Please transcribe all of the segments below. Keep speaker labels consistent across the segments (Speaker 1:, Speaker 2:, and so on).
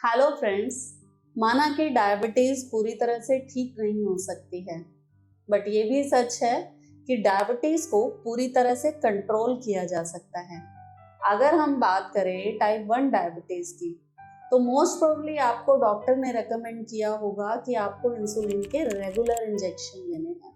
Speaker 1: Hello friends. माना कि diabetes पूरी तरह से ठीक नहीं हो सकती है, बट ये भी सच है कि डायबिटीज को पूरी तरह से कंट्रोल किया जा सकता है। अगर हम बात करें टाइप 1 डायबिटीज की, तो मोस्ट प्रोबेबली आपको डॉक्टर ने रेकमेंड किया होगा कि आपको इंसुलिन के रेगुलर इंजेक्शन लेने हैं।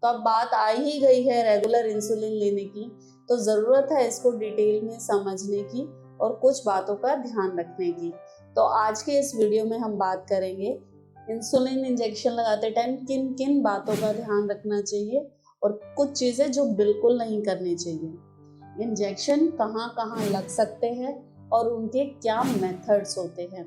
Speaker 1: तो अब बात आ ही गई है रेगुलर इंसुलिन लेने की, तो ज़रूरत है इसको डिटेल में समझने की और कुछ बातों का ध्यान रखने की। तो आज के इस वीडियो में हम बात करेंगे इंसुलिन इंजेक्शन लगाते टाइम किन किन बातों का ध्यान रखना चाहिए और कुछ चीज़ें जो बिल्कुल नहीं करनी चाहिए। इंजेक्शन कहाँ कहाँ लग सकते हैं और उनके क्या मेथड्स होते हैं।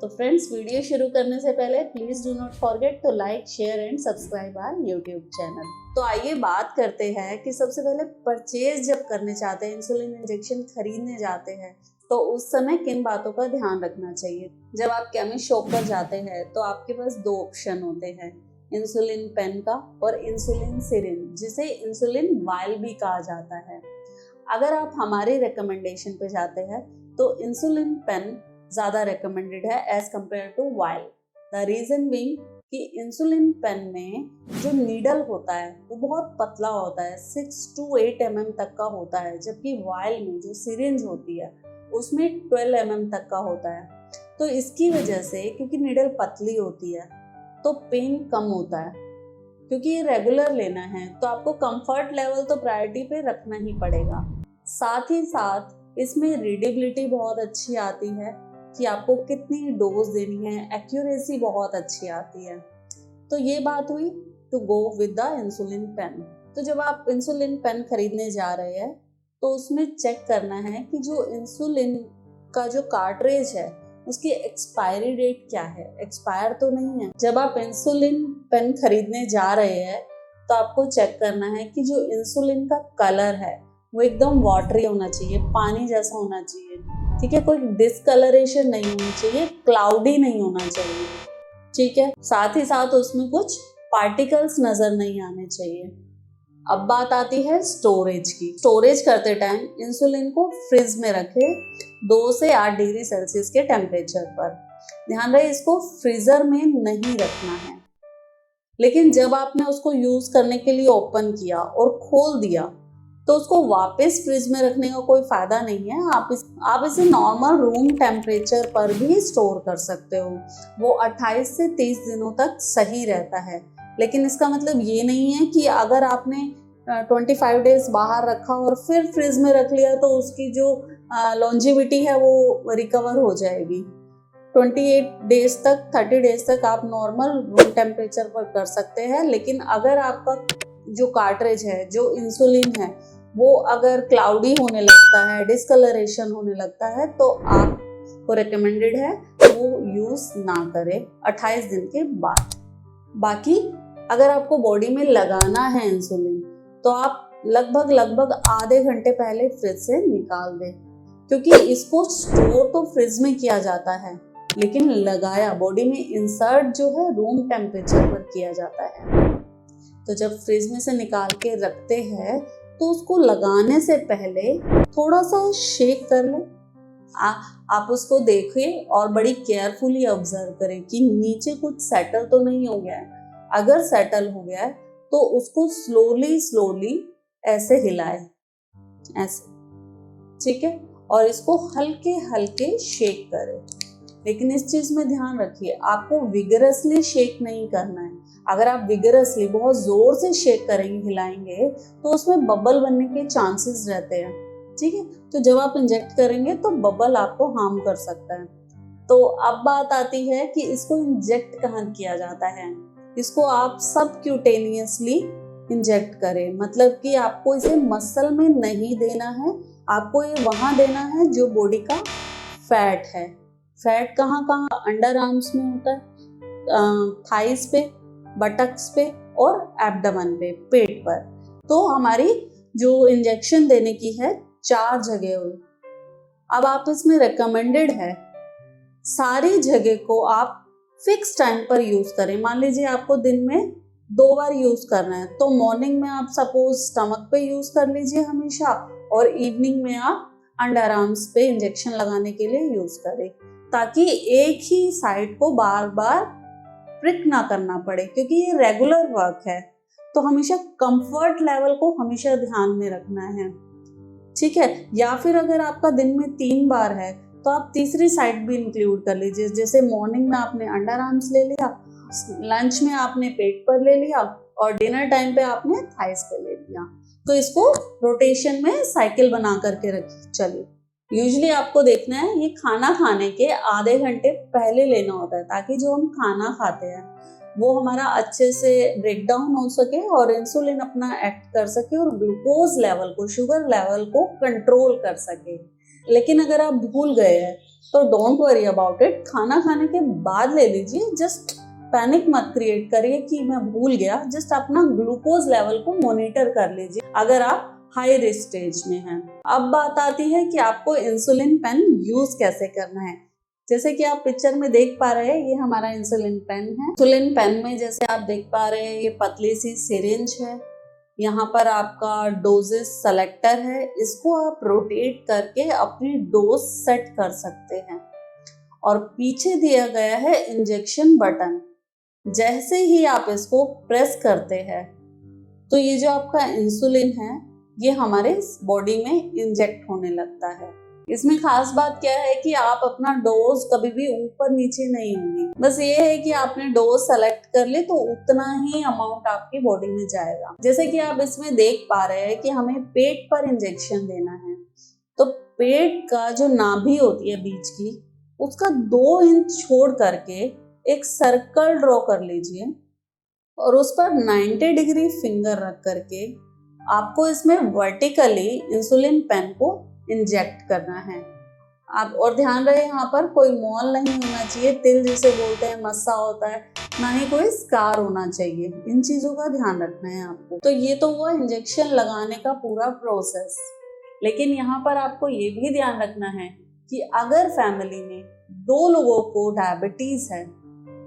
Speaker 1: तो फ्रेंड्स, वीडियो शुरू करने से पहले please do not forget to like, share and subscribe our YouTube channel. तो आइए बात करते हैं कि सबसे पहले परचेज जब करने चाहते हैं, इंसुलिन इंजेक्शन खरीदने जाते हैं, तो उस समय किन बातों का ध्यान रखना चाहिए। जब आप केमिस्ट शॉप पर जाते हैं तो आपके पास दो ऑप्शन होते हैं, इंसुलिन पेन का और इंसुलिन सिरिंज, जिसे इंसुलिन वायल भी कहा जाता है। अगर आप हमारी रिकमेंडेशन पे जाते हैं तो इंसुलिन पेन ज़्यादा रिकमेंडेड है as compare to vial. The reason being कि इंसुलिन पेन में जो नीडल होता है वो बहुत पतला होता है, 6 to 8 mm तक का होता है, जबकि वायल में जो सिरिंज होती है उसमें 12 mm तक का होता है। तो इसकी वजह से, क्योंकि नीडल पतली होती है, तो पेन कम होता है। क्योंकि ये रेगुलर लेना है तो आपको कंफर्ट लेवल तो प्रायोरिटी पे रखना ही पड़ेगा। साथ ही साथ इसमें रीडेबिलिटी बहुत अच्छी आती है कि आपको कितनी डोज देनी है, एक्यूरेसी बहुत अच्छी आती है। तो ये बात हुई to go with the insulin pen. तो जब आप इंसुलिन पेन खरीदने जा रहे हैं तो उसमें चेक करना है कि जो इंसुलिन का जो कार्ट्रेज है उसकी एक्सपायरी डेट क्या है, एक्सपायर तो नहीं है। जब आप इंसुलिन पेन खरीदने जा रहे हैं तो आपको चेक करना है कि जो इंसुलिन का कलर है वो एकदम वाटरी होना चाहिए, पानी जैसा होना चाहिए, ठीक है। कोई डिस्कलरेशन नहीं होनी चाहिए, क्लाउडी नहीं होना चाहिए, ठीक है। साथ ही साथ उसमें कुछ पार्टिकल्स नजर नहीं आने चाहिए। अब बात आती है स्टोरेज की। स्टोरेज करते टाइम इंसुलिन को फ्रिज में रखें 2 से 8 डिग्री सेल्सियस के टेम्परेचर पर। ध्यान रहे, इसको फ्रीजर में नहीं रखना है। लेकिन जब आपने उसको यूज करने के लिए ओपन किया और खोल दिया तो उसको वापस फ्रिज में रखने का कोई फायदा नहीं है। आप इसे नॉर्मल रूम टेम्परेचर पर भी स्टोर कर सकते हो। वो 28 से 30 दिनों तक सही रहता है। लेकिन इसका मतलब ये नहीं है कि अगर आपने 25 डेज बाहर रखा और फिर फ्रिज में रख लिया तो उसकी जो लॉन्जिविटी है वो रिकवर हो जाएगी। 28 डेज तक, 30 डेज तक आप नॉर्मल रूम टेम्परेचर पर कर सकते हैं। लेकिन अगर आपका जो कार्ट्रेज है, जो इंसुलिन है, वो अगर क्लाउडी होने लगता है, डिस्कलरेशन होने लगता है, तो आपको रिकमेंडेड है वो यूज ना करें 28 दिन के बाद। बाकी अगर आपको बॉडी में लगाना है इंसुलिन तो आप लगभग आधे घंटे पहले फ्रिज से निकाल दें, क्योंकि इसको स्टोर तो फ्रिज में किया जाता है लेकिन लगाया, बॉडी में इंसर्ट जो है रूम टेम्परेचर पर किया जाता है। तो जब फ्रिज में से निकाल के रखते हैं तो उसको लगाने से पहले थोड़ा सा शेक कर लें। आप उसको देखिए और बड़ी केयरफुली ऑब्जर्व करें कि नीचे कुछ सेटल तो नहीं हो गया है। अगर सेटल हो गया है तो उसको स्लोली ऐसे हिलाएं, ऐसे, ठीक है। और इसको हल्के हल्के शेक करें। लेकिन इस चीज में ध्यान रखिए, आपको विगरसली शेक नहीं करना है। अगर आप विगरसली बहुत जोर से शेक करेंगे, हिलाएंगे, तो उसमें बबल बनने के चांसेस रहते हैं, ठीक है। तो जब आप इंजेक्ट करेंगे तो बबल आपको हार्म कर सकता है। तो अब बात आती है कि इसको इंजेक्ट कहाँ किया जाता है। इसको आप सबक्यूटेनियसली इंजेक्ट करें, मतलब कि आपको इसे मसल में नहीं देना है, आपको ये वहां देना है जो बॉडी का फैट है। फैट कहाँ कहाँ? अंडर आर्म्स में होता है, थाइस पे, बटक्स पे और एब्डोमेन पे, पेट पर। तो हमारी जो इंजेक्शन देने की है 4 जगह हुई। अब आप इसमें रिकमेंडेड है सारी जगह को आप फिक्स टाइम पर यूज करें। मान लीजिए आपको दिन में 2 बार यूज करना है, तो मॉर्निंग में आप सपोज स्टमक पे यूज कर लीजिए हमेशा, और इवनिंग में आप अंडर आर्म्स पे इंजेक्शन लगाने के लिए यूज करें, ताकि एक ही साइड को बार बार प्रिक ना करना पड़े, क्योंकि ये रेगुलर वर्क है। तो हमेशा कंफर्ट लेवल को हमेशा ध्यान में रखना है, ठीक है। या फिर अगर आपका दिन में 3 बार है तो आप तीसरी साइड भी इंक्लूड कर लीजिए। जैसे मॉर्निंग में आपने अंडर आर्म्स ले लिया, लंच में आपने पेट पर ले लिया और डिनर टाइम पे आपने थाइस पे ले लिया। तो इसको रोटेशन में साइकिल बना करके रखिए। चलिए, यूजुअली आपको देखना है ये खाना खाने के आधे घंटे पहले लेना होता है, ताकि जो हम खाना खाते हैं वो हमारा अच्छे से ब्रेक डाउन हो सके और इंसुलिन अपना एक्ट कर सके और ग्लूकोज लेवल को, शुगर लेवल को कंट्रोल कर सके। लेकिन अगर आप भूल गए हैं तो डोंट वरी अबाउट इट, खाना खाने के बाद ले लीजिए। जस्ट पैनिक मत क्रिएट करिए कि मैं भूल गया, जस्ट अपना ग्लूकोज लेवल को मॉनिटर कर लीजिए अगर आप हाई रिस्क स्टेज में हैं। अब बात आती है कि आपको इंसुलिन पेन यूज कैसे करना है। जैसे कि आप पिक्चर में देख पा रहे हैं, ये हमारा इंसुलिन पेन है। इंसुलिन पेन में जैसे आप देख पा रहे हैं, ये पतली सी सिरिंज है, यहाँ पर आपका डोजेस सेलेक्टर है। इसको आप रोटेट करके अपनी डोज सेट कर सकते हैं और पीछे दिया गया है इंजेक्शन बटन। जैसे ही आप इसको प्रेस करते हैं तो ये जो आपका इंसुलिन है ये हमारे बॉडी में इंजेक्ट होने लगता है। इसमें खास बात क्या है कि आप अपना डोज कभी भी ऊपर नीचे नहीं होगी, बस ये है कि आपने डोज सेलेक्ट कर ली तो उतना ही अमाउंट आपकी बॉडी में जाएगा। जैसे कि आप इसमें देख पा रहे हैं कि हमें पेट पर इंजेक्शन देना है, तो पेट का जो नाभि होती है बीच की, उसका 2 इंच छोड़ करके एक सर्कल ड्रॉ कर लीजिए और उस पर 90 डिग्री फिंगर रख करके आपको इसमें वर्टिकली इंसुलिन पेन को इंजेक्ट करना है। आप और ध्यान रहे यहाँ पर कोई मॉल नहीं होना चाहिए, तिल जिसे बोलते हैं, मस्सा होता है, ना ही कोई स्कार होना चाहिए। इन चीजों का ध्यान रखना है आपको। तो ये तो हुआ इंजेक्शन लगाने का पूरा प्रोसेस। लेकिन यहाँ पर आपको ये भी ध्यान रखना है कि अगर फैमिली में 2 लोगों को डायबिटीज है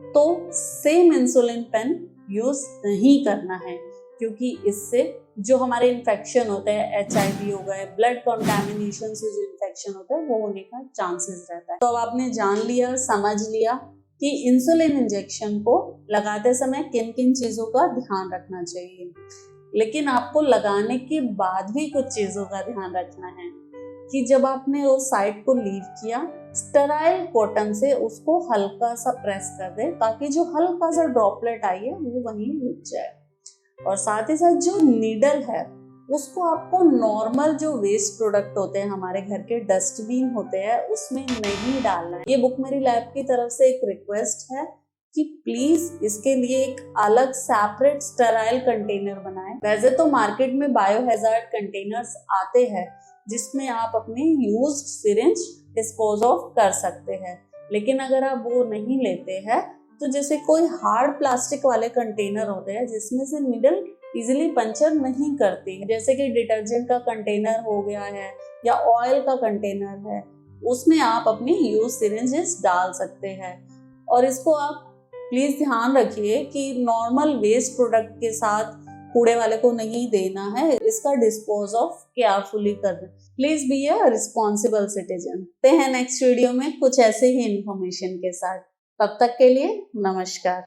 Speaker 1: तो सेम इंसुलिन पेन यूज नहीं करना है, क्योंकि इससे जो हमारे इन्फेक्शन होते हैं, HIV हो गए, ब्लड कंटामिनेशन से जो इन्फेक्शन होता है वो होने का चांसेस रहता है। तो अब आपने जान लिया, समझ लिया कि इंसुलिन इंजेक्शन को लगाते समय किन किन चीज़ों का ध्यान रखना चाहिए। लेकिन आपको लगाने के बाद भी कुछ चीज़ों का ध्यान रखना है कि जब आपने वो साइड को लीव किया, स्टेराइल कॉटन से उसको हल्का सा प्रेस कर दे, ताकि जो हल्का सा ड्रॉपलेट आई है वो वहीं रुक जाए। और साथ ही साथ जो नीडल है उसको आपको नॉर्मल जो वेस्ट प्रोडक्ट होते हैं, हमारे घर के डस्टबिन होते हैं, उसमें नहीं डालना है। ये बुक मेरी लैब की तरफ से एक रिक्वेस्ट है कि प्लीज इसके लिए एक अलग सेपरेट स्टेराइल कंटेनर बनाएं। वैसे तो मार्केट में बायोहैजार्ड कंटेनर्स आते हैं जिसमें आप अपने यूज्ड सिरिंज डिस्पोज ऑफ कर सकते हैं, लेकिन अगर आप वो नहीं लेते हैं तो जैसे कोई हार्ड प्लास्टिक वाले कंटेनर होते हैं जिसमें से नीडल इजीली पंचर नहीं करती है, जैसे कि डिटर्जेंट का कंटेनर हो गया है या ऑयल का कंटेनर है, उसमें आप अपनी यूज सिरिंजेस डाल सकते हैं। और इसको आप प्लीज ध्यान रखिए कि नॉर्मल वेस्ट प्रोडक्ट के साथ कूड़े वाले को नहीं देना है, इसका डिस्पोज ऑफ केयरफुली करना। Please be a responsible citizen. ते हैं नेक्स्ट वीडियो में कुछ ऐसे ही इंफॉर्मेशन के साथ। तब तक के लिए नमस्कार।